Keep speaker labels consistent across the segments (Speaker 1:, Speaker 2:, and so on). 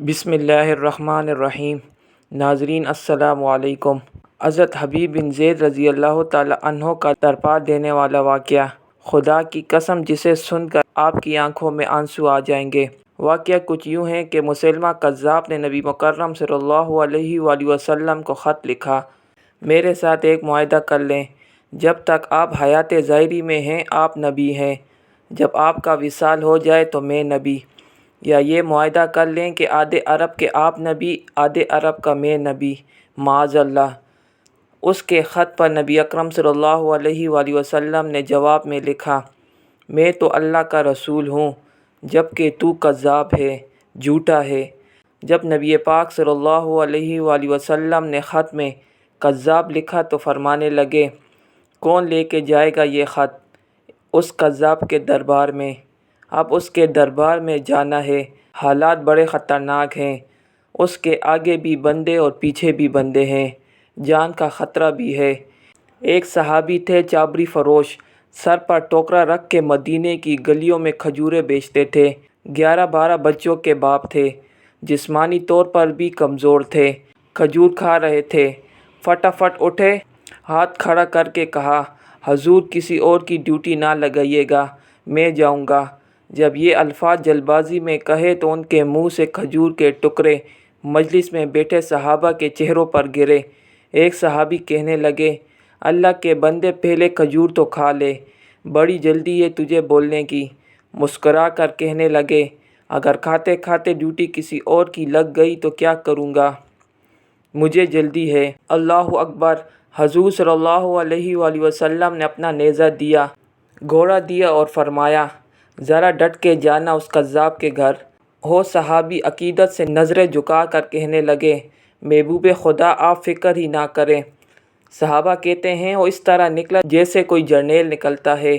Speaker 1: بسم اللہ الرحمن الرحیم۔ ناظرین السلام علیکم۔ حضرت حبیب بن زید رضی اللہ تعالیٰ عنہ کا تڑپا دینے والا واقعہ، خدا کی قسم جسے سن کر آپ کی آنکھوں میں آنسو آ جائیں گے۔ واقعہ کچھ یوں ہے کہ مسیلمہ کذاب نے نبی مکرم صلی اللہ علیہ وآلہ وسلم کو خط لکھا، میرے ساتھ ایک معاہدہ کر لیں، جب تک آپ حیات ظاہری میں ہیں آپ نبی ہیں، جب آپ کا وصال ہو جائے تو میں نبی، یا یہ معاہدہ کر لیں کہ آدھے عرب کے آپ نبی، آدھے عرب کا میں نبی، معاذ اللہ۔ اس کے خط پر نبی اکرم صلی اللہ علیہ وآلہ وسلم نے جواب میں لکھا، میں تو اللہ کا رسول ہوں جبکہ تو کذاب ہے، جھوٹا ہے۔ جب نبی پاک صلی اللہ علیہ وآلہ وسلم نے خط میں کذاب لکھا تو فرمانے لگے، کون لے کے جائے گا یہ خط اس کذاب کے دربار میں؟ اب اس کے دربار میں جانا ہے، حالات بڑے خطرناک ہیں، اس کے آگے بھی بندے اور پیچھے بھی بندے ہیں، جان کا خطرہ بھی ہے۔ ایک صحابی تھے چابری فروش، سر پر ٹوکرا رکھ کے مدینے کی گلیوں میں کھجوریں بیچتے تھے، 11-12 بچوں کے باپ تھے، جسمانی طور پر بھی کمزور تھے، کھجور کھا رہے تھے، فٹافٹ اٹھے، ہاتھ کھڑا کر کے کہا، حضور کسی اور کی ڈیوٹی نہ لگائیے گا، میں جاؤں گا۔ جب یہ الفاظ جلد بازی میں کہے تو ان کے منہ سے کھجور کے ٹکڑے مجلس میں بیٹھے صحابہ کے چہروں پر گرے۔ ایک صحابی کہنے لگے، اللہ کے بندے پہلے کھجور تو کھا لے، بڑی جلدی ہے تجھے بولنے کی۔ مسکرا کر کہنے لگے، اگر کھاتے کھاتے ڈیوٹی کسی اور کی لگ گئی تو کیا کروں گا، مجھے جلدی ہے۔ اللہ اکبر۔ حضور صلی اللہ علیہ وآلہ وسلم نے اپنا نیزہ دیا، گھوڑا دیا اور فرمایا، ذرا ڈٹ کے جانا اس کذاب کے گھر۔ وہ صحابی عقیدت سے نظریں جھکا کر کہنے لگے، محبوب خدا آپ فکر ہی نہ کریں۔ صحابہ کہتے ہیں وہ اس طرح نکلا جیسے کوئی جرنیل نکلتا ہے،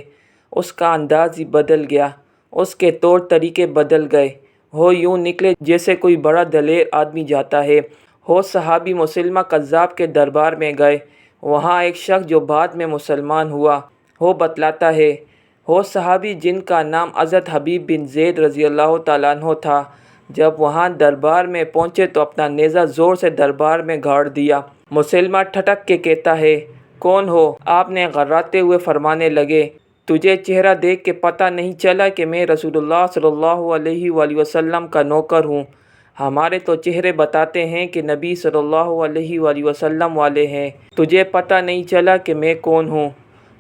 Speaker 1: اس کا انداز ہی بدل گیا، اس کے طور طریقے بدل گئے، وہ یوں نکلے جیسے کوئی بڑا دلیر آدمی جاتا ہے۔ وہ صحابی مسیلمہ کذاب کے دربار میں گئے، وہاں ایک شخص جو بعد میں مسلمان ہوا، وہ بتلاتا ہے، وہ صحابی جن کا نام حضرت حبیب بن زید رضی اللہ تعالیٰ عنہ تھا، جب وہاں دربار میں پہنچے تو اپنا نیزہ زور سے دربار میں گاڑ دیا۔ مسلمہ ٹھٹک کے کہتا ہے، کون ہو؟ آپ نے غراتے ہوئے فرمانے لگے، تجھے چہرہ دیکھ کے پتہ نہیں چلا کہ میں رسول اللہ صلی اللہ علیہ وآلہ وسلم کا نوکر ہوں؟ ہمارے تو چہرے بتاتے ہیں کہ نبی صلی اللہ علیہ وآلہ وسلم والے ہیں، تجھے پتہ نہیں چلا کہ میں کون ہوں؟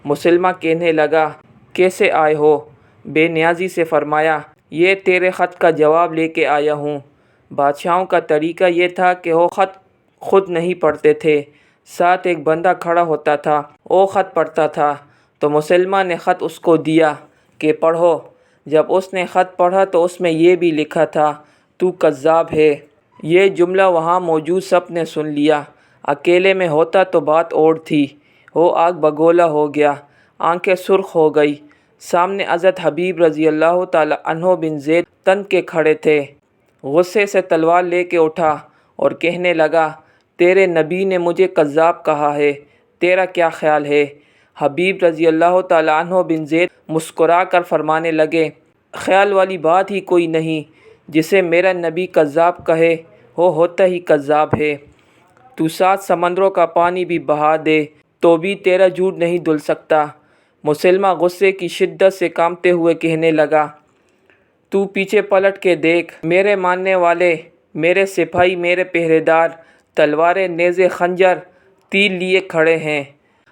Speaker 1: مسلمہ کہنے لگا، کیسے آئے ہو؟ بے نیازی سے فرمایا، یہ تیرے خط کا جواب لے کے آیا ہوں۔ بادشاہوں کا طریقہ یہ تھا کہ وہ خط خود نہیں پڑھتے تھے، ساتھ ایک بندہ کھڑا ہوتا تھا، وہ خط پڑھتا تھا، تو مسلمہ نے خط اس کو دیا کہ پڑھو۔ جب اس نے خط پڑھا تو اس میں یہ بھی لکھا تھا، تو کذاب ہے۔ یہ جملہ وہاں موجود سب نے سن لیا، اکیلے میں ہوتا تو بات اور تھی۔ وہ آگ بگولا ہو گیا، آنکھیں سرخ ہو گئی۔ سامنے حضرت حبیب رضی اللہ تعالیٰ عنہ بن زید تن کے کھڑے تھے، غصے سے تلوار لے کے اٹھا اور کہنے لگا، تیرے نبی نے مجھے کذاب کہا ہے، تیرا کیا خیال ہے؟ حبیب رضی اللہ تعالیٰ عنہ بن زید مسکرا کر فرمانے لگے، خیال والی بات ہی کوئی نہیں، جسے میرا نبی کذاب کہے وہ ہوتا ہی کذاب ہے۔ تو 7 سمندروں کا پانی بھی بہا دے تو بھی تیرا جھوٹ نہیں دھل سکتا۔ مسلمہ غصے کی شدت سے کانپتے ہوئے کہنے لگا، تو پیچھے پلٹ کے دیکھ، میرے ماننے والے، میرے سپاہی، میرے پہرے دار تلواریں، نیزے، خنجر، تیر لیے کھڑے ہیں۔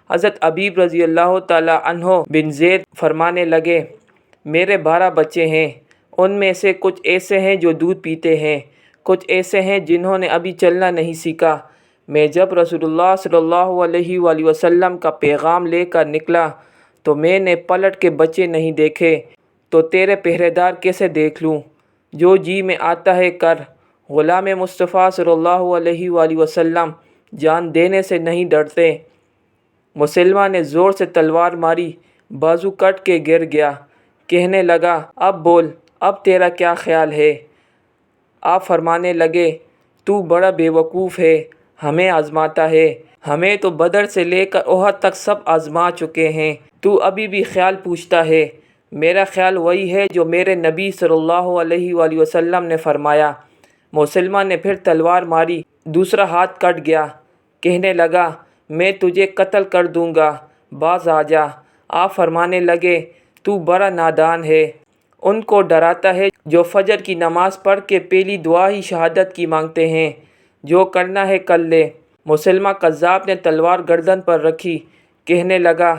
Speaker 1: حضرت حبیب رضی اللہ تعالیٰ عنہ بن زید فرمانے لگے، میرے 12 بچے ہیں، ان میں سے کچھ ایسے ہیں جو دودھ پیتے ہیں، کچھ ایسے ہیں جنہوں نے ابھی چلنا نہیں سیکھا۔ میں جب رسول اللہ صلی اللہ علیہ وآلہ وسلم کا پیغام لے کر نکلا تو میں نے پلٹ کے بچے نہیں دیکھے، تو تیرے پہرے دار کیسے دیکھ لوں؟ جو جی میں آتا ہے کر۔ غلام مصطفیٰ صلی اللہ علیہ وآلہ وسلم جان دینے سے نہیں ڈرتے۔ مسلمہ نے زور سے تلوار ماری، بازو کٹ کے گر گیا، کہنے لگا، اب بول، اب تیرا کیا خیال ہے؟ آپ فرمانے لگے، تو بڑا بے وقوف ہے، ہمیں آزماتا ہے، ہمیں تو بدر سے لے کر احد تک سب آزما چکے ہیں، تو ابھی بھی خیال پوچھتا ہے۔ میرا خیال وہی ہے جو میرے نبی صلی اللہ علیہ وآلہ وسلم نے فرمایا، مسلمہ نے پھر تلوار ماری، دوسرا ہاتھ کٹ گیا۔ کہنے لگا میں تجھے قتل کر دوں گا، باز آ جا۔ آپ فرمانے لگے تو بڑا نادان ہے، ان کو ڈراتا ہے جو فجر کی نماز پڑھ کے پہلی دعا ہی شہادت کی مانگتے ہیں، جو کرنا ہے کر لے۔ مسلمہ کذاب نے تلوار گردن پر رکھی، کہنے لگا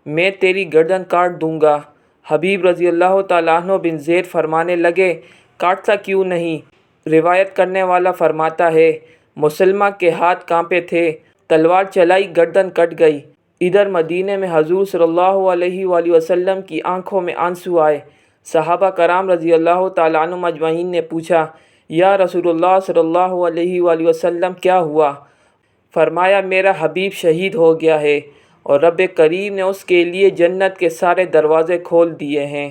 Speaker 1: میں تیری گردن کاٹ دوں گا۔ حبیب رضی اللہ تعالیٰ عنہ بن زید فرمانے لگے کاٹتا کیوں نہیں؟ روایت کرنے والا فرماتا ہے مسلمہ کے ہاتھ کانپے تھے، تلوار چلائی، گردن کٹ گئی۔ ادھر مدینے میں حضور صلی اللہ علیہ وآلہ وسلم کی آنکھوں میں آنسو آئے۔ صحابہ کرام رضی اللہ تعالیٰ عنہم اجمعین نے پوچھا یا رسول اللہ صلی اللہ علیہ وآلہ وسلم کیا ہوا؟ فرمایا میرا حبیب شہید ہو گیا ہے اور رب کریم نے اس کے لیے جنت کے سارے دروازے کھول دیے ہیں۔